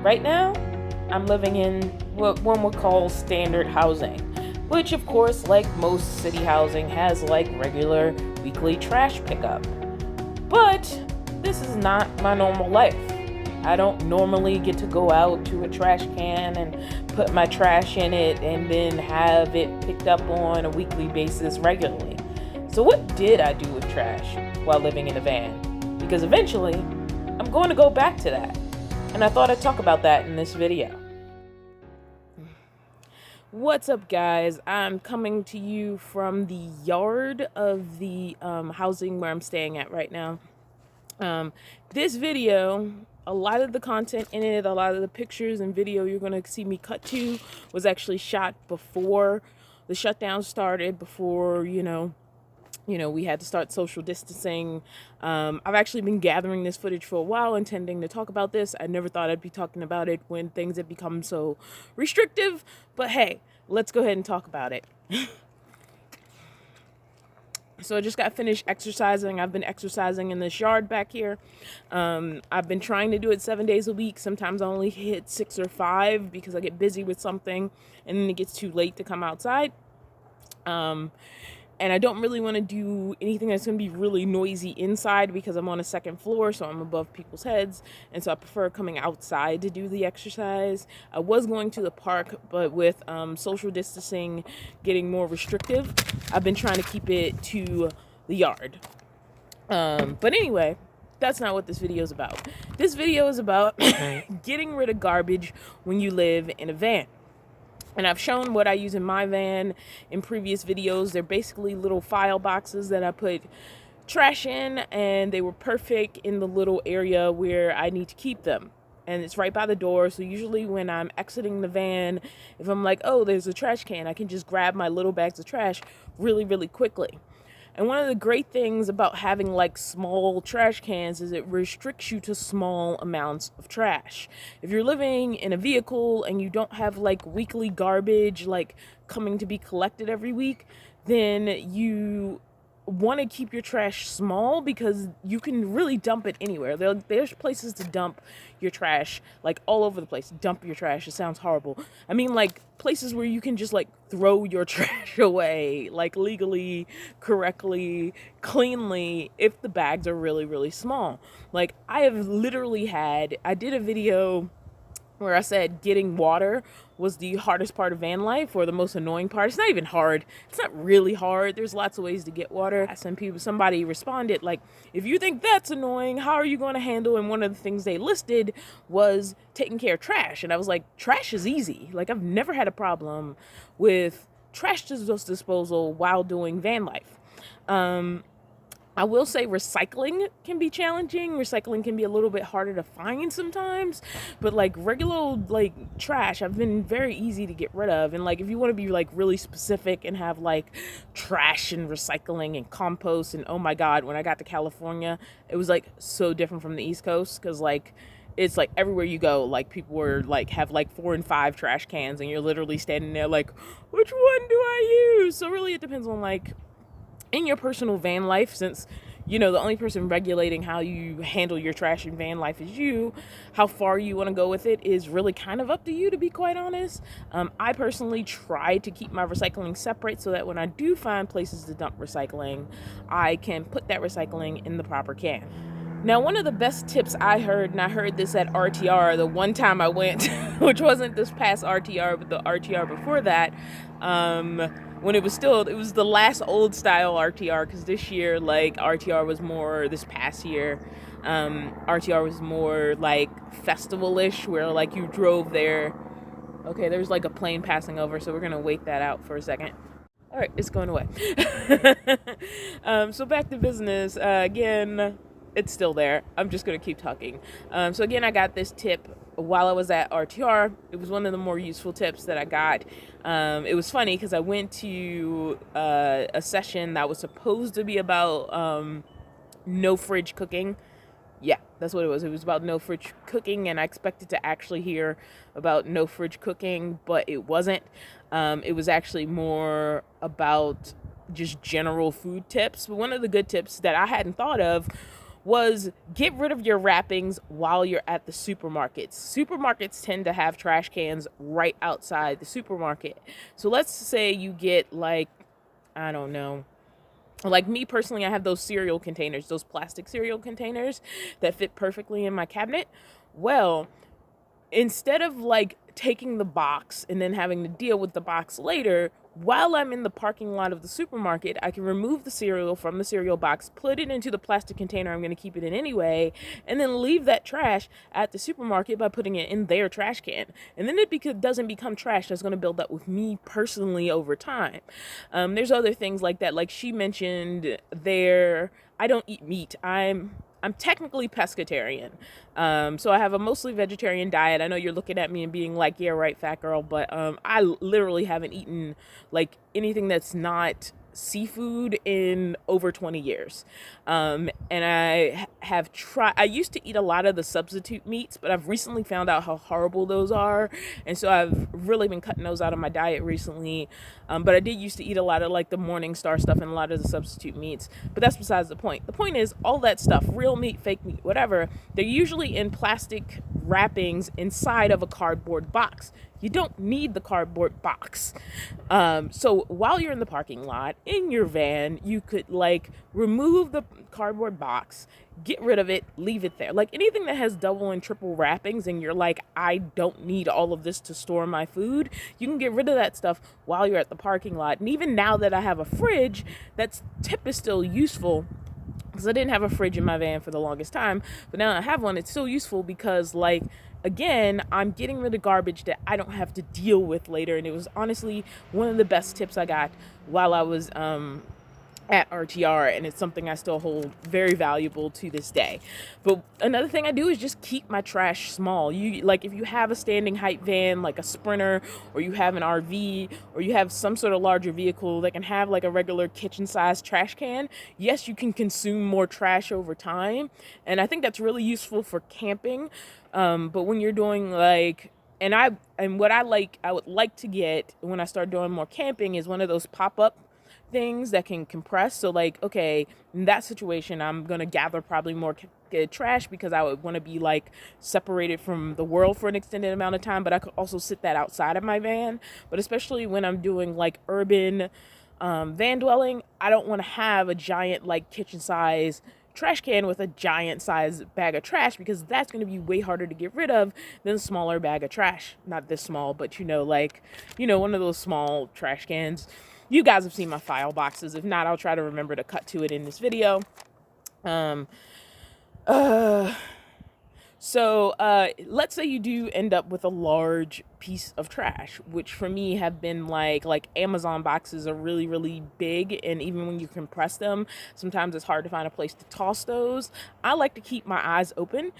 Right now, I'm living in what one would call standard housing, which of course, like most city housing, has like regular weekly trash pickup. But this is not my normal life. I don't normally get to go out to a trash can and put my trash in it and then have it picked up on a weekly basis regularly. So what did I do with trash while living in a van? Because eventually, I'm going to go back to that. And I thought I'd talk about that in this video. What's up, guys? I'm coming to you from the yard of the housing where I'm staying at right now. This video, a lot of the content in it, a lot of the pictures and video you're going to see me cut to was actually shot before the shutdown started, before, we had to start social distancing. I've actually been gathering this footage for a while, intending to talk about this. I never thought I'd be talking about it when things had become so restrictive, but hey, let's go ahead and talk about it. So I just got finished exercising. I've been exercising in this yard back here. I've been trying to do it 7 days a week. Sometimes I only hit 6 or 5 because I get busy with something and then it gets too late to come outside. And I don't really want to do anything that's going to be really noisy inside because I'm on a second floor, so I'm above people's heads. And so I prefer coming outside to do the exercise. I was going to the park, but with social distancing getting more restrictive, I've been trying to keep it to the yard. But anyway, that's not what this video is about. This video is about getting rid of garbage when you live in a van. And I've shown what I use in my van in previous videos. They're basically little file boxes that I put trash in, and they were perfect in the little area where I need to keep them. And it's right by the door, so usually when I'm exiting the van, if I'm like, oh, there's a trash can, I can just grab my little bags of trash really, really quickly. And one of the great things about having like small trash cans is it restricts you to small amounts of trash. If you're living in a vehicle and you don't have like weekly garbage like coming to be collected every week, then you want to keep your trash small because you can really dump it anywhere. There's places to dump your trash like all over the place. Dump your trash. It sounds horrible. I mean like places where you can just like throw your trash away like legally, correctly, cleanly if the bags are really, really small. Like I did a video where I said getting water was the hardest part of van life, or the most annoying part. It's not even hard. It's not really hard. There's lots of ways to get water. Somebody responded like, if you think that's annoying, how are you going to handle? And one of the things they listed was taking care of trash. And I was like, trash is easy. Like I've never had a problem with trash disposal while doing van life. I will say recycling can be challenging. Recycling can be a little bit harder to find sometimes, but like regular like trash, I've been very easy to get rid of. And like if you want to be like really specific and have like trash and recycling and compost, and oh my God, when I got to California, it was like so different from the East Coast because like it's like everywhere you go, like people were like have like 4 and 5 trash cans, and you're literally standing there like, which one do I use? So really, it depends on like in your personal van life, since the only person regulating how you handle your trash in van life is you. How far you want to go with it is really kind of up to you, to be quite honest. I personally try to keep my recycling separate so that when I do find places to dump recycling, I can put that recycling in the proper can. Now, one of the best tips I heard, and I heard this at RTR the one time I went, which wasn't this past RTR, but the RTR before that, when it was the last old style RTR, because this year, like, this past year, RTR was more like festival-ish, where like you drove there. Okay, there's like a plane passing over, so we're gonna wait that out for a second. All right, it's going away. So back to business. Again, it's still there. I'm just going to keep talking. So again, I got this tip while I was at RTR. It was one of the more useful tips that I got. It was funny because I went to a session that was supposed to be about no fridge cooking. Yeah, that's what it was. It was about no fridge cooking, and I expected to actually hear about no fridge cooking, but it wasn't. It was actually more about just general food tips. But one of the good tips that I hadn't thought of was get rid of your wrappings while you're at the supermarkets. Supermarkets tend to have trash cans right outside the supermarket. So let's say you get like, I don't know, like me personally, I have those cereal containers, those plastic cereal containers that fit perfectly in my cabinet. Well, instead of like taking the box and then having to deal with the box later, while I'm in the parking lot of the supermarket, I can remove the cereal from the cereal box, put it into the plastic container I'm going to keep it in anyway, and then leave that trash at the supermarket by putting it in their trash can. And then it doesn't become trash that's going to build up with me personally over time. There's other things like that. Like she mentioned there, I don't eat meat. I'm technically pescatarian. So I have a mostly vegetarian diet. I know you're looking at me and being like, yeah, right, fat girl. But I literally haven't eaten like anything that's not seafood in over 20 years. And I used to eat a lot of the substitute meats, but I've recently found out how horrible those are. And so I've really been cutting those out of my diet recently. But I did used to eat a lot of like the Morningstar stuff and a lot of the substitute meats. But that's besides the point. The point is all that stuff, real meat, fake meat, whatever, they're usually in plastic wrappings inside of a cardboard box. You don't need the cardboard box. So while you're in the parking lot, in your van, you could like remove the cardboard box, get rid of it, leave it there. Like anything that has double and triple wrappings and you're like, I don't need all of this to store my food, you can get rid of that stuff while you're at the parking lot. And even now that I have a fridge, that tip is still useful. Because I didn't have a fridge in my van for the longest time, but now I have one. It's still useful because, like, again, I'm getting rid of garbage that I don't have to deal with later. And it was honestly one of the best tips I got while I was at RTR, and it's something I still hold very valuable to this day. But another thing I do is just keep my trash small. If you have a standing height van like a Sprinter, or you have an RV, or you have some sort of larger vehicle that can have like a regular kitchen sized trash can, yes, you can consume more trash over time, and I think that's really useful for camping. But when you're doing like what I would like to get when I start doing more camping is one of those pop-up things that can compress. So like, okay, in that situation, I'm going to gather probably more trash because I would want to be like separated from the world for an extended amount of time, but I could also sit that outside of my van. But especially when I'm doing like urban van dwelling, I don't want to have a giant like kitchen size trash can with a giant size bag of trash, because that's going to be way harder to get rid of than a smaller bag of trash. Not this small, but one of those small trash cans. You guys have seen my file boxes. If not, I'll try to remember to cut to it in this video. So let's say you do end up with a large piece of trash, which for me have been like Amazon boxes are really, really big. And even when you compress them, sometimes it's hard to find a place to toss those. I like to keep my eyes open.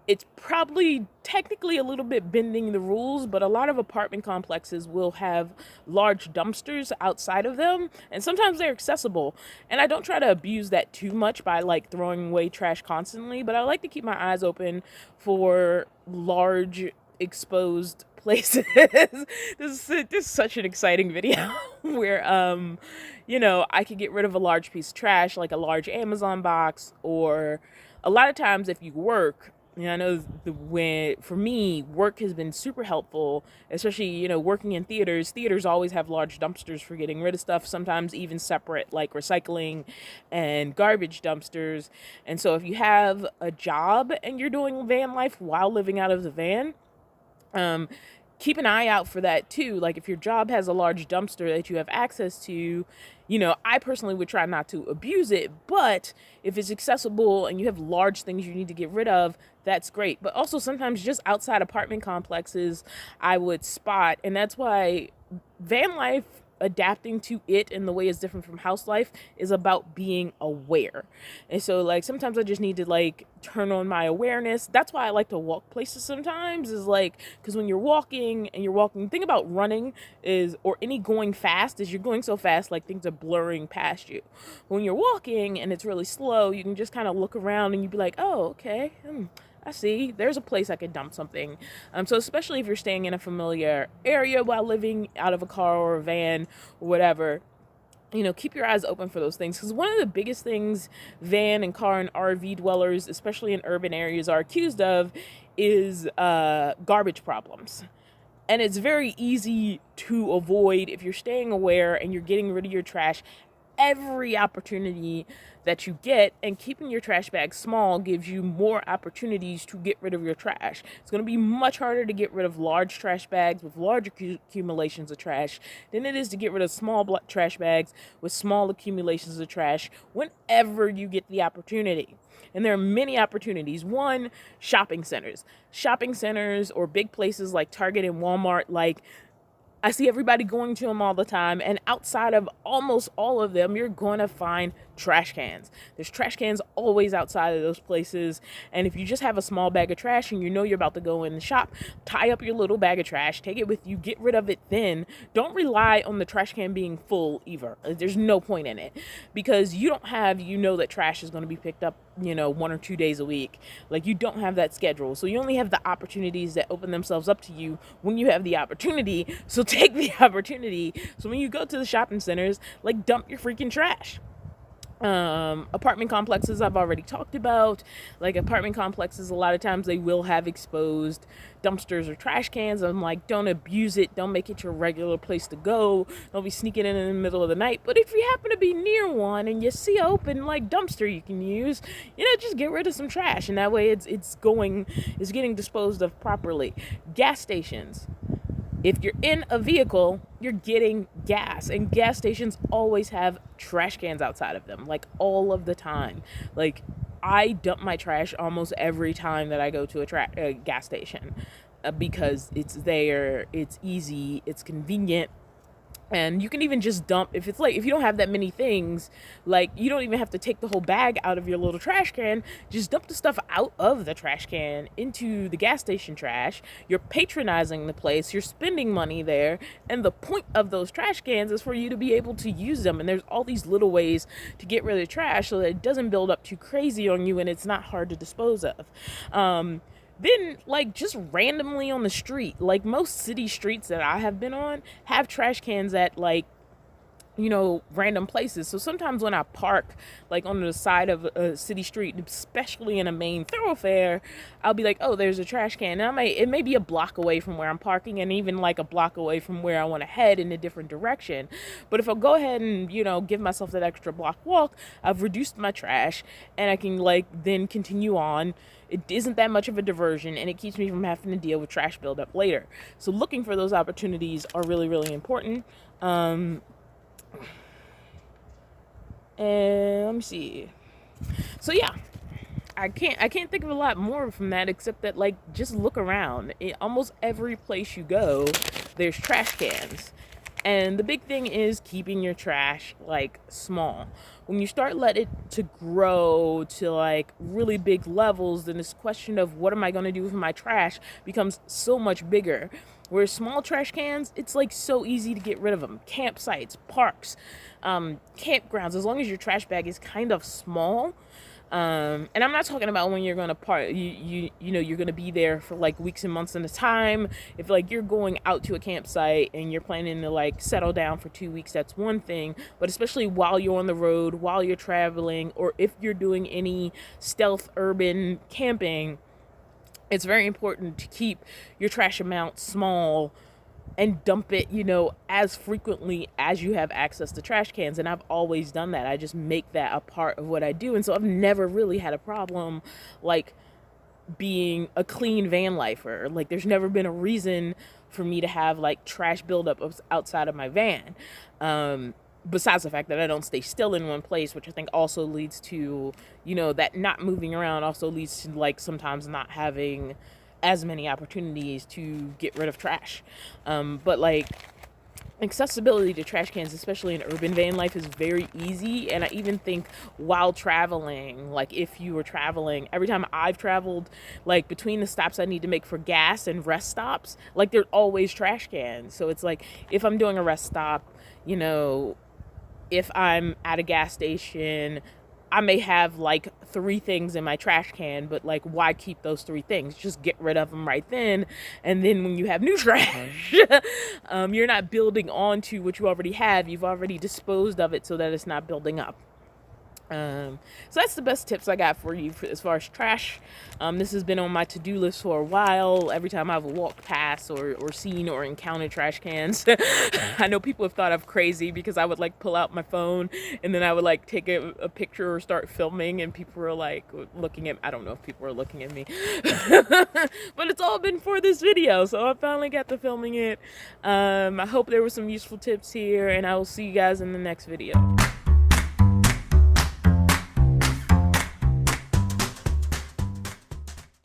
It's probably technically a little bit bending the rules, but a lot of apartment complexes will have large dumpsters outside of them, and sometimes they're accessible. And I don't try to abuse that too much by like throwing away trash constantly, but I like to keep my eyes open for large exposed places. This is such an exciting video where I could get rid of a large piece of trash, like a large Amazon box, or a lot of times if you work, I know for me, work has been super helpful, especially, working in theaters. Theaters always have large dumpsters for getting rid of stuff, sometimes even separate, like recycling and garbage dumpsters. And so if you have a job and you're doing van life while living out of the van, keep an eye out for that too. Like if your job has a large dumpster that you have access to, I personally would try not to abuse it, but if it's accessible and you have large things you need to get rid of, that's great. But also sometimes just outside apartment complexes, I would spot, and that's why van life, adapting to it in the way it's different from house life, is about being aware. And so like sometimes I just need to like turn on my awareness. That's why I like to walk places sometimes, is like, because when you're walking, think about running or any going fast, is you're going so fast like things are blurring past you. When you're walking and it's really slow, you can just kind of look around and you'd be like, oh, okay, I see, there's a place I could dump something. So especially if you're staying in a familiar area while living out of a car or a van or whatever, keep your eyes open for those things, because one of the biggest things van and car and RV dwellers, especially in urban areas, are accused of is garbage problems. And it's very easy to avoid if you're staying aware and you're getting rid of your trash every opportunity that you get, and keeping your trash bag small gives you more opportunities to get rid of your trash. It's going to be much harder to get rid of large trash bags with large accumulations of trash than it is to get rid of small trash bags with small accumulations of trash whenever you get the opportunity. And there are many opportunities. One, shopping centers. Shopping centers or big places like Target and Walmart, I see everybody going to them all the time, and outside of almost all of them, you're going to find trash cans. There's trash cans always outside of those places, and if you just have a small bag of trash and you know you're about to go in the shop, tie up your little bag of trash, take it with you, get rid of it then. Don't rely on the trash can being full either. There's no point in it, because you know that trash is going to be picked up 1 or 2 days a week. You don't have that schedule, so you only have the opportunities that open themselves up to you when you have the opportunity. So take the opportunity. So when you go to the shopping centers, dump your freaking trash. Apartment complexes I've already talked about. Apartment complexes, a lot of times they will have exposed dumpsters or trash cans. I'm like, don't abuse it. Don't make it your regular place to go. Don't be sneaking in the middle of the night. But if you happen to be near one and you see an open dumpster you can use, just get rid of some trash, and that way it's getting disposed of properly. Gas stations. If you're in a vehicle, you're getting gas, and gas stations always have trash cans outside of them, all of the time. I dump my trash almost every time that I go to a gas station, because it's there, it's easy, it's convenient. And you can even just dump, if you don't have that many things, you don't even have to take the whole bag out of your little trash can. Just dump the stuff out of the trash can into the gas station trash. You're patronizing the place, you're spending money there, and the point of those trash cans is for you to be able to use them. And there's all these little ways to get rid of trash so that it doesn't build up too crazy on you and it's not hard to dispose of. Then, just randomly on the street, most city streets that I have been on have trash cans at, random places. So sometimes when I park, on the side of a city street, especially in a main thoroughfare, I'll be like, oh, there's a trash can. And it may be a block away from where I'm parking, and even a block away from where I want to head in a different direction. But if I go ahead and, give myself that extra block walk, I've reduced my trash, and I can, then continue on. It isn't that much of a diversion, and it keeps me from having to deal with trash buildup later. So looking for those opportunities are really, really important. And let me see. So yeah, I can't think of a lot more from that, except that just look around. Almost every place you go, there's trash cans. And the big thing is keeping your trash small. When you start letting it to grow to really big levels, then this question of what am I going to do with my trash becomes so much bigger. Whereas small trash cans, it's so easy to get rid of them. Campsites, parks, campgrounds, as long as your trash bag is kind of small. And I'm not talking about when you're going to park, you're going to be there for weeks and months at a time. If you're going out to a campsite and you're planning to settle down for 2 weeks, that's one thing. But especially while you're on the road, while you're traveling, or if you're doing any stealth urban camping, it's very important to keep your trash amount small and dump it, as frequently as you have access to trash cans. And I've always done that. I just make that a part of what I do. And so I've never really had a problem being a clean van lifer. There's never been a reason for me to have trash buildup outside of my van. Besides the fact that I don't stay still in one place, which I think also leads to, that not moving around also leads to sometimes not having as many opportunities to get rid of trash. But accessibility to trash cans, especially in urban van life, is very easy. And I even think while traveling, if you were traveling, every time I've traveled, between the stops I need to make for gas and rest stops, there's always trash cans. So it's if I'm doing a rest stop, if I'm at a gas station, I may have like 3 things in my trash can, but like, why keep those 3 things? Just get rid of them right then. And then when you have new trash, you're not building onto what you already have. You've already disposed of it so that it's not building up. So that's the best tips I got for you as far as trash. This has been on my to-do list for a while. Every time I've walked past or seen or encountered trash cans, I know people have thought I'm crazy because I would like pull out my phone and then I would like take a picture or start filming, and people were like looking at, I don't know if people were looking at me, but it's all been for this video. So I finally got to filming it. I hope there were some useful tips here, and I will see you guys in the next video.